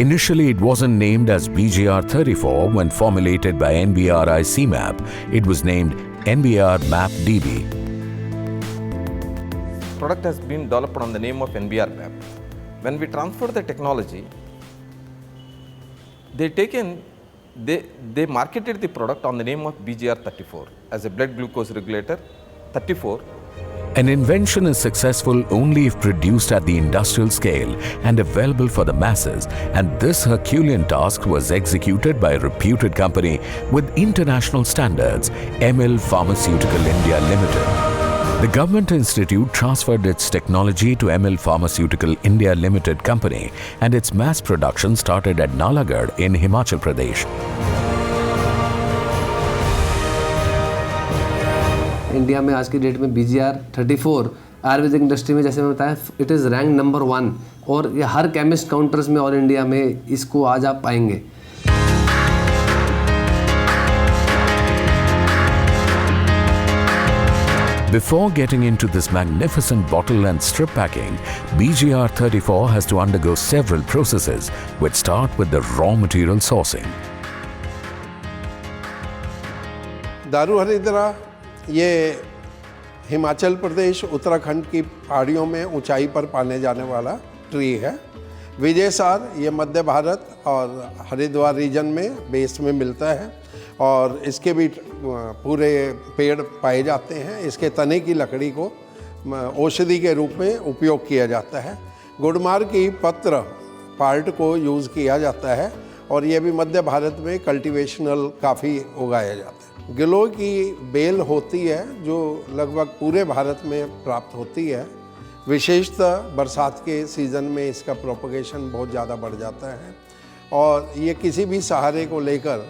Initially, it wasn't named as BGR34 when formulated by NBRI CMAP. It was named NBR MAP DB. Product has been developed on the name of NBR MAP. When we transfer the technology, they marketed the product on the name of BGR34 as a blood glucose regulator 34. An invention is successful only if produced at the industrial scale and available for the masses, and this Herculean task was executed by a reputed company with international standards, ML Pharmaceutical India Limited. The Government Institute transferred its technology to ML Pharmaceutical India Limited company, and its mass production started at Nalagarh in Himachal Pradesh. India में आज की date में BGR34 Ayurvedic industry में, जैसे मैं बताया, it is rank number 1 और ये हर केमिस्ट काउंटर्स में ऑल इंडिया में इसको आज आप पाएंगे। Before getting into this magnificent bottle and strip packing, BGR34 has to undergo several processes, which start with the raw material sourcing. दारू हरिद्रा ये हिमाचल प्रदेश उत्तराखंड की पहाड़ियों में ऊंचाई पर पाने जाने वाला ट्री है। विजयसार ये मध्य भारत और हरिद्वार रीजन में बेस में मिलता है और इसके भी पूरे पेड़ पाए जाते हैं। इसके तने की लकड़ी को औषधि के रूप में उपयोग किया जाता है। गुड़मार की पत्र पार्ट को यूज़ किया जाता है और ये भी मध्य भारत में कल्टीवेशनल काफ़ी उगाया जाता है। गिलोय की बेल होती है जो लगभग पूरे भारत में प्राप्त होती है। विशेषतः बरसात के सीज़न में इसका प्रोपगेशन बहुत ज़्यादा बढ़ जाता है और ये किसी भी सहारे को लेकर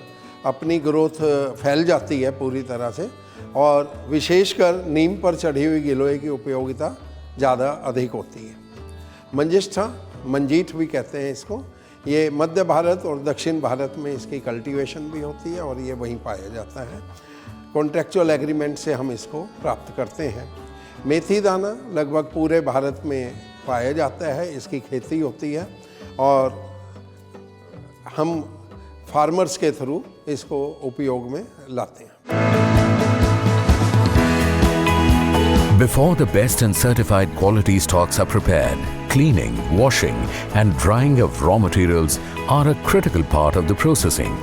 अपनी ग्रोथ फैल जाती है पूरी तरह से, और विशेषकर नीम पर चढ़ी हुई गिलोय की उपयोगिता ज़्यादा अधिक होती है। मंजिष्ठा, मंजीठ भी कहते हैं इसको, ये मध्य भारत और दक्षिण भारत में इसकी कल्टीवेशन भी होती है और ये वहीं पाया जाता है। कॉन्ट्रैक्चुअल एग्रीमेंट से हम इसको प्राप्त करते हैं। मेथी दाना लगभग पूरे भारत में पाया जाता है, इसकी खेती होती है और हम फार्मर्स के थ्रू इसको उपयोग में लाते हैं। Before the best and certified quality stocks are prepared, cleaning, washing and drying of raw materials are a critical part of the processing.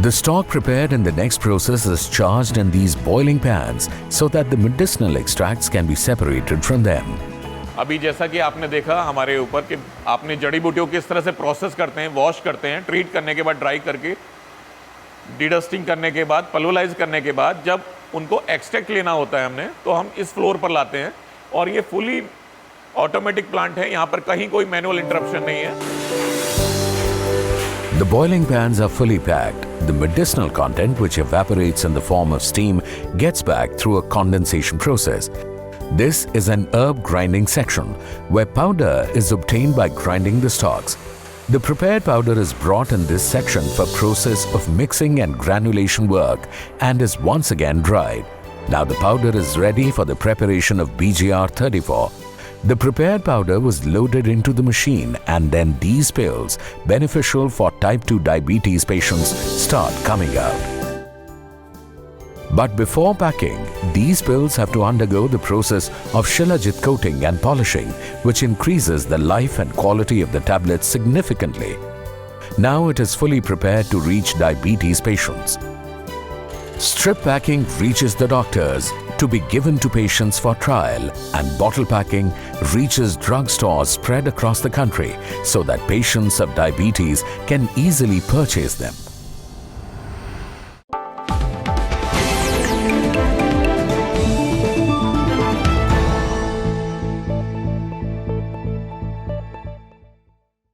The stock prepared in the next process is charged in these boiling pans so that the medicinal extracts can be separated from them. अभी जैसा कि आपने देखा हमारे ऊपर कि आपने जड़ी बूटियों किस तरह से प्रोसेस करते हैं, वॉश करते हैं, ट्रीट करने के बाद ड्राई करके, डीडस्टिंग करने के बाद, पल्वलाइज करने के बाद जब उनको एक्सट्रैक्ट लेना होता है हमने, तो हम इस फ्लोर पर लाते हैं और ये फुली ऑटोमेटिक प्लांट है। यहाँ पर कहीं कोई मैनुअल इंटरप्शन नहीं है। The boiling pans are fully packed. The medicinal content, which evaporates in the form of steam, gets back through a condensation process. This is an herb grinding section where powder is obtained by grinding the stalks. The prepared powder is brought in this section for process of mixing and granulation work and is once again dried. Now the powder is ready for the preparation of BGR34. The prepared powder was loaded into the machine and then these pills, beneficial for type 2 diabetes patients, start coming out. But before packing, these pills have to undergo the process of Shilajit coating and polishing, which increases the life and quality of the tablets significantly. Now it is fully prepared to reach diabetes patients. Strip packing reaches the doctors to be given to patients for trial, and bottle packing reaches drugstores spread across the country so that patients of diabetes can easily purchase them.